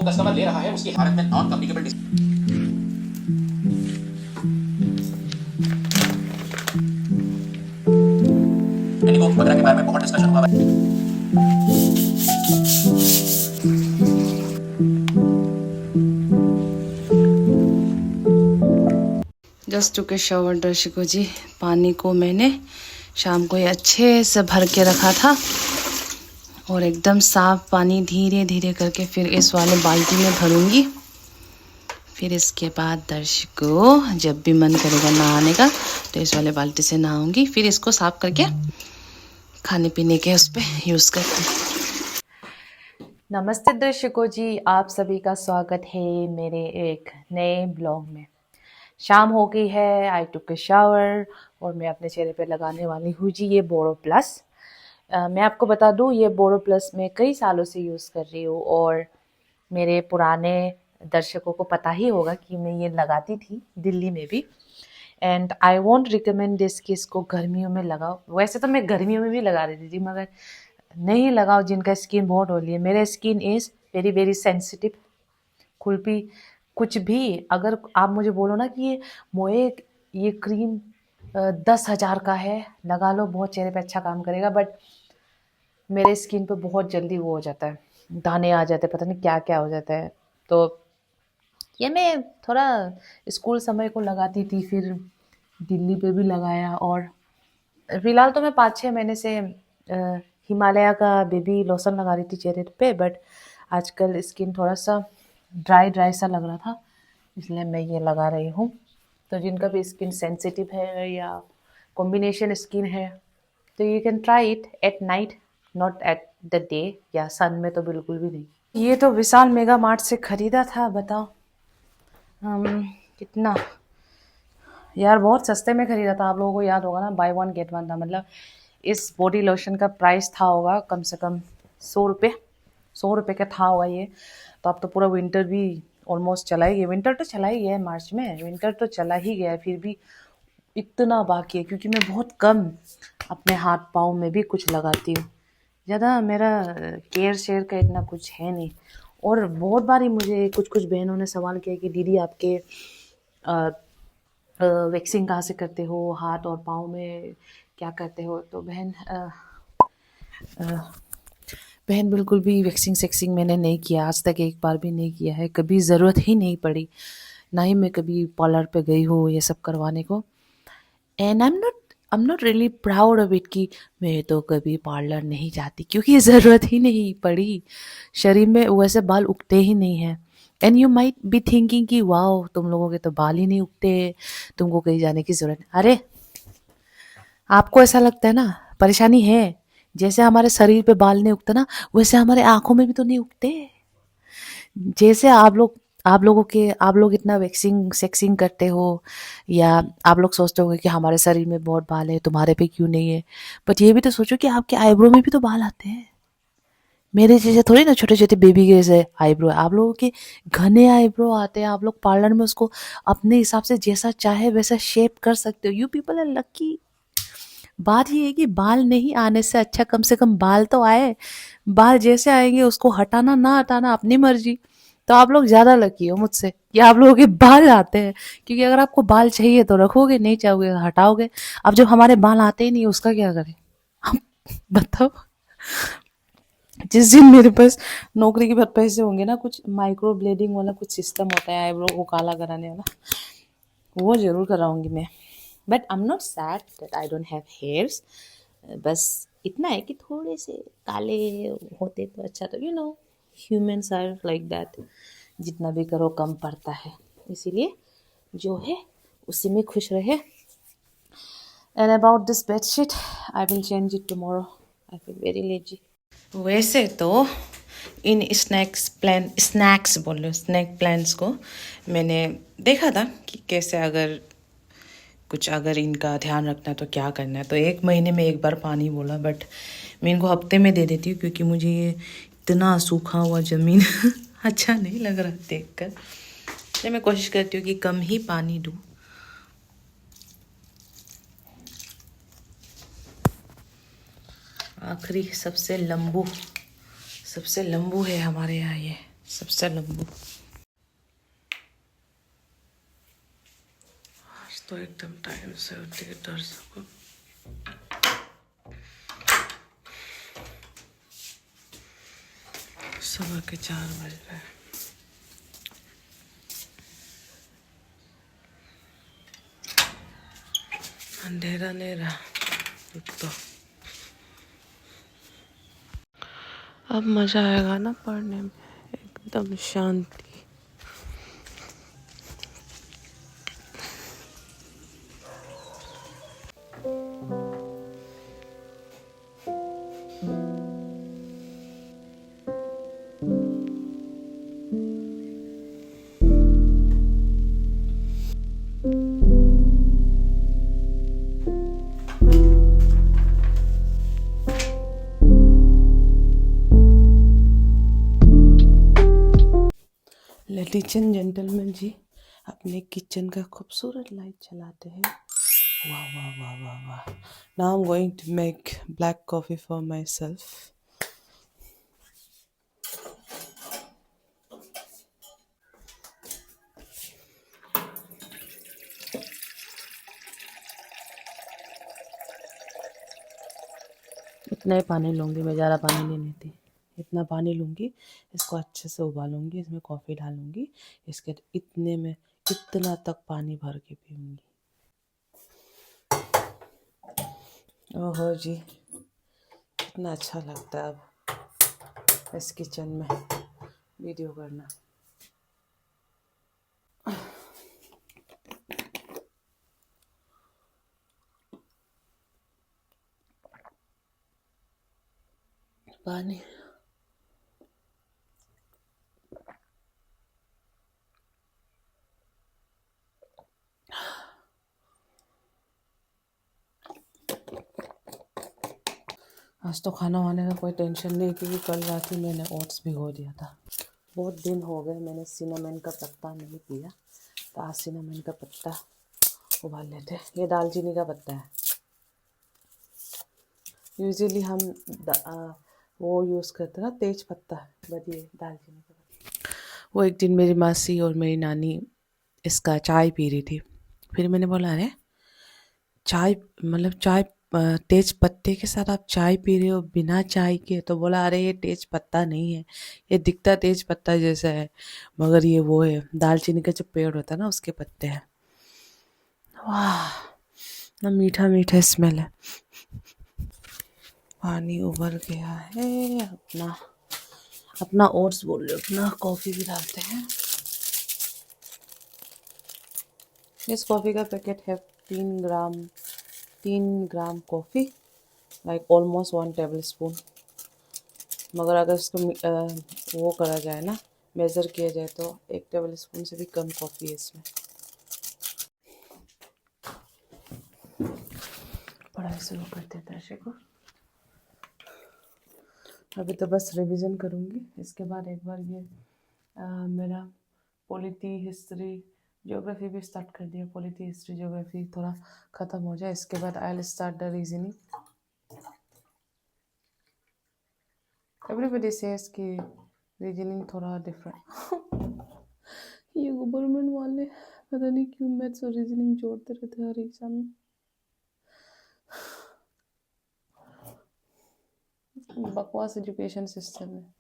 Customer ले रहा है उसकी हालत में नॉन कम्युनिकेबल वगैरह के बारे में बहुत डिस्कशन हुआ है। जस्ट टुक ए शावर दर्शकों जी। पानी को मैंने शाम को ही अच्छे से भर के रखा था और एकदम साफ पानी धीरे धीरे करके फिर इस वाले बाल्टी में भरूंगी। फिर इसके बाद दर्शकों जब भी मन करेगा नहाने का तो इस वाले बाल्टी से नहाऊंगी। फिर इसको साफ करके खाने पीने के उस पर यूज़ करती हूँ। नमस्ते दर्शकों जी, आप सभी का स्वागत है मेरे एक नए ब्लॉग में। शाम हो गई है, आई टुक ए शावर और मैं अपने चेहरे पे लगाने वाली हूँ जी ये बोरो प्लस। मैं आपको बता दूँ ये बोरो प्लस मैं कई सालों से यूज़ कर रही हूँ और मेरे पुराने दर्शकों को पता ही होगा कि मैं ये लगाती थी दिल्ली में भी। And I want recommend this कि इसको गर्मियों में लगाओ। वैसे तो मैं गर्मियों में भी लगा रही थी मगर नहीं लगाओ जिनका स्किन बहुत ऑयली है। मेरा skin is very very sensitive. खुरपी कुछ भी अगर आप मुझे बोलो ना कि ये मोए ये क्रीम 10,000 का है, लगा लो, बहुत चेहरे पे अच्छा काम करेगा, बट मेरे स्किन पे बहुत जल्दी वो हो जाता है, दाने आ जाते हैं, पता नहीं क्या क्या हो जाता है। तो ये मैं थोड़ा स्कूल समय को लगाती थी, फिर दिल्ली पे भी लगाया और फिलहाल तो मैं 5-6 महीने से हिमालय का बेबी लोशन लगा रही थी चेहरे पे। बट आजकल स्किन थोड़ा सा ड्राई ड्राई सा लग रहा था, इसलिए मैं ये लगा रही हूँ। तो जिनका भी स्किन सेंसिटिव है या कॉम्बिनेशन स्किन है तो you can try it at night, not at the day या सन में तो बिल्कुल भी नहीं। ये तो विशाल मेगा मार्ट से ख़रीदा था, बताओ कितना यार, बहुत सस्ते में ख़रीदा था। आप लोगों को याद होगा ना, बाय वन गेट वन था। मतलब इस बॉडी लोशन का प्राइस था होगा कम से कम 100 रुपये, 100 रुपये का था होगा ये। तो अब तो पूरा विंटर भी ऑलमोस्ट चला ही गया। विंटर तो चला ही गया है, मार्च में विंटर तो चला ही गया है, फिर भी इतना बाकी है क्योंकि मैं बहुत कम अपने हाथ पाँव में भी कुछ लगाती हूँ। ज़्यादा मेरा केयर शेयर का इतना कुछ है नहीं। और बहुत बार ही मुझे कुछ कुछ बहनों ने सवाल किया कि दीदी आपके वैक्सिंग कहाँ से करते हो, हाथ और पाँव में क्या करते हो। तो बहन बिल्कुल भी वैक्सिंग सेक्सिंग मैंने नहीं किया, आज तक एक बार भी नहीं किया है, कभी ज़रूरत ही नहीं पड़ी, ना ही मैं कभी पार्लर पे गई हूँ ये सब करवाने को। And I am not really proud of it कि मैं तो कभी पार्लर नहीं जाती क्योंकि ज़रूरत ही नहीं पड़ी। शरीर में वैसे बाल उगते ही नहीं हैं। And you might be thinking कि वाओ तुम लोगों के तो बाल ही नहीं उगते, तुमको कहीं जाने की ज़रूरत। अरे आपको ऐसा लगता है ना, परेशानी है। जैसे हमारे शरीर पे बाल नहीं उगते ना, वैसे हमारे आँखों में भी तो नहीं उगते। जैसे आप लोग इतना वैक्सिंग सेक्सिंग करते हो या आप लोग सोचते होंगे कि हमारे शरीर में बहुत बाल है, तुम्हारे पे क्यों नहीं है। बट ये भी तो सोचो कि आपके आईब्रो में भी तो बाल आते हैं। मेरे जैसे थोड़ी ना छोटे छोटे बेबी के जैसे आईब्रो है, आप लोगों के घने आईब्रो आते हैं। आप लोग पार्लर में उसको अपने हिसाब से जैसा चाहे वैसा शेप कर सकते हो। You people are lucky. बात ये है कि बाल नहीं आने से अच्छा कम से कम बाल तो आए। बाल जैसे आएंगे उसको हटाना ना हटाना अपनी मर्जी। तो आप लोग ज़्यादा लकी हो मुझसे कि आप लोगों के बाल आते हैं। क्योंकि अगर आपको बाल चाहिए तो रखोगे, नहीं चाहोगे तो हटाओगे। अब जब हमारे बाल आते ही नहीं उसका क्या करें हम, बताओ। जिस दिन मेरे पास नौकरी के बाद पैसे होंगे ना, कुछ माइक्रो ब्लेडिंग वाला कुछ सिस्टम होता है आईब्रो को काला कराने वाला, वो ज़रूर कराऊंगी मैं। But I am not sad that I don't have hairs. बस इतना है कि थोड़े से काले होते तो अच्छा, तो you know humans are like that, जितना भी करो कम पड़ता है। इसीलिए जो है उसी में खुश रहे। And about this bedsheet I will change it tomorrow, I feel very lazy. वैसे तो इन स्नैक्स बोल रहे हो, स्नैक प्लांट्स को मैंने देखा था कि कैसे अगर इनका ध्यान रखना है तो क्या करना है। तो 1 महीने में एक बार पानी बोला, बट मैं इनको हफ्ते में दे देती हूँ क्योंकि मुझे ये इतना सूखा हुआ ज़मीन अच्छा नहीं लग रहा देखकर। तो मैं कोशिश करती हूँ कि कम ही पानी दूँ। आखिरी सबसे लंबू है हमारे यहाँ ये। सबसे लंबू। आज तो एकदम टाइम से उठ के डर सकूं। सुबह के 4 बज रहे। अंधेरा नहीं रहा तो अब मजा आएगा ना पढ़ने में, एकदम शांति। लेडीज एंड जेंटलमैन जी अपने किचन का खूबसूरत लाइट चलाते हैं। वाह वाह वाह वाह वाह। Now I am going to make black coffee for my सेल्फ। इतना ही पानी लूँगी मैं, ज़्यादा पानी नहीं लेती। इतना पानी लूँगी, इसको अच्छे से उबालूँगी, इसमें कॉफ़ी डालूँगी, इसके इतने में इतना तक पानी भर के पीऊँगी। ओहो जी, कितना अच्छा लगता है अब इस किचन में वीडियो करना। पानी आज तो खाना वाने का कोई टेंशन नहीं, क्योंकि कल रात ही मैंने ओट्स भिगो दिया था। बहुत दिन हो गए मैंने सिनेमन का पत्ता नहीं पिया, तो आज सिनेमन का पत्ता उबाल लेते हैं। ये दालचीनी का पत्ता है। यूजुअली हम वो यूज़ करते हैं ना तेज पत्ता, बट ये दालचीनी का पत्ता। वो एक दिन मेरी मासी और मेरी नानी इसका चाय पी रही थी, फिर मैंने बोला अरे चाय मतलब चाय तेज पत्ते के साथ आप चाय पी रहे हो बिना चाय के? तो बोला अरे ये तेज पत्ता नहीं है, ये दिखता तेज पत्ता जैसा है, मगर ये वो है दालचीनी का जो पेड़ होता है ना उसके पत्ते हैं। वाह, ना मीठा मीठा स्मेल है। पानी उबल गया है, अपना अपना ओट्स बोल रहे हो, अपना कॉफ़ी भी डालते हैं। इस कॉफ़ी का पैकेट है 3 gram coffee, like almost 1 tablespoon. मगर अगर इसको वो करा जाए ना, मेज़र किया जाए तो 1 टेबल स्पून से भी कम कॉफ़ी है इसमें। पढ़ाई शुरू करते हैं दर्शक को। अभी तो बस रिवीजन करूँगी, इसके बाद एक बार ये मेरा पॉलिटी हिस्ट्री ज्योग्राफी भी स्टार्ट कर दिया। पॉलिटी हिस्ट्री ज्योग्राफी थोड़ा ख़त्म हो जाए, इसके बाद I will start the reasoning. Everybody says कि रीजनिंग थोड़ा डिफरेंट ये गवर्नमेंट वाले पता नहीं क्यों मैथ्स और रीजनिंग जोड़ते रहते हैं हर एग्जाम में। बकवास एजुकेशन सिस्टम है।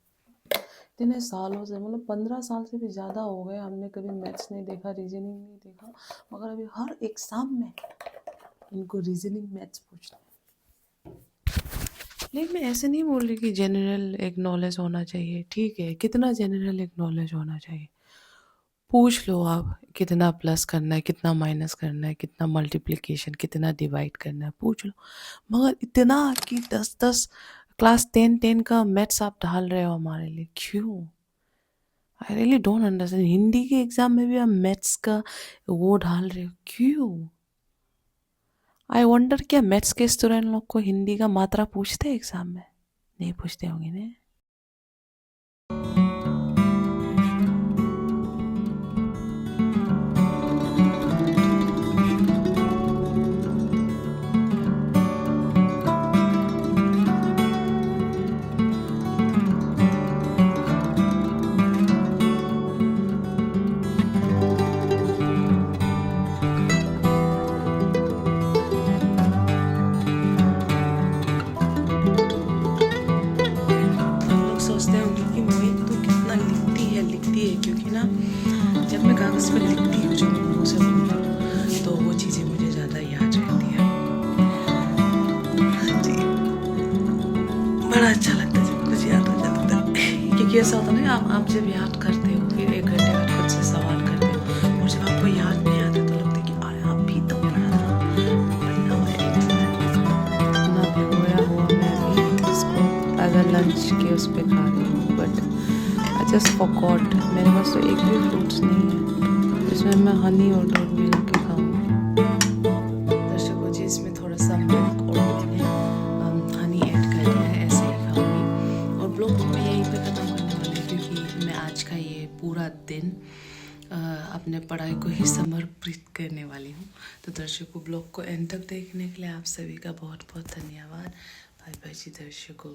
इतने सालों से, मतलब 15 साल से भी ज़्यादा हो गए, हमने कभी मैथ्स नहीं देखा, रीजनिंग नहीं देखा, मगर अभी हर एग्जाम में इनको रीजनिंग मैथ्स पूछना है। लेकिन मैं ऐसे नहीं बोल रही कि जनरल एक नॉलेज होना चाहिए, ठीक है, कितना जनरल एक नॉलेज होना चाहिए पूछ लो आप, कितना प्लस करना है, कितना माइनस करना है, कितना मल्टीप्लिकेशन, कितना डिवाइड करना है, पूछ लो। मगर इतना कि 10 क्लास 10 का मैथ्स आप डाल रहे हो हमारे लिए, क्यों? I really don't understand. Hindi के एग्जाम में भी आप मैथ्स का वो डाल रहे हो, क्यों? आई वंडर क्या मैथ्स के स्टूडेंट लोग को हिंदी का मात्रा पूछते हैं एग्जाम में? नहीं पूछते होंगे ना। जब याद करते हो फिर 1 घंटे बाद खुद से सवाल करते हो, और जब आपको याद नहीं आता तो लगता है कि अभी तो पढ़ा था, पढ़ना हुआ इतना भिगोया हुआ मैं अभी इसको अगर लंच के उस पर खा रही हूँ, बट आई जस्ट फॉरगॉट मेरे पास तो एक भी फ्रूट्स नहीं है जिसमें मैं हनी और दूध मिला के खाऊँ। दर्शकों जी, इसमें थोड़ा सा मिल्क और मैंने हनी ऐड कर दिया है, ऐसे ही खाऊंगी। और ब्लॉग मैं यहीं पे ख़त्म करने वाली हूँ क्योंकि मैं आज का ये पूरा दिन अपने पढ़ाई को ही समर्पित करने वाली हूँ। तो दर्शकों, ब्लॉग को एंड तक देखने के लिए आप सभी का बहुत बहुत धन्यवाद। बाय बाय जी दर्शकों।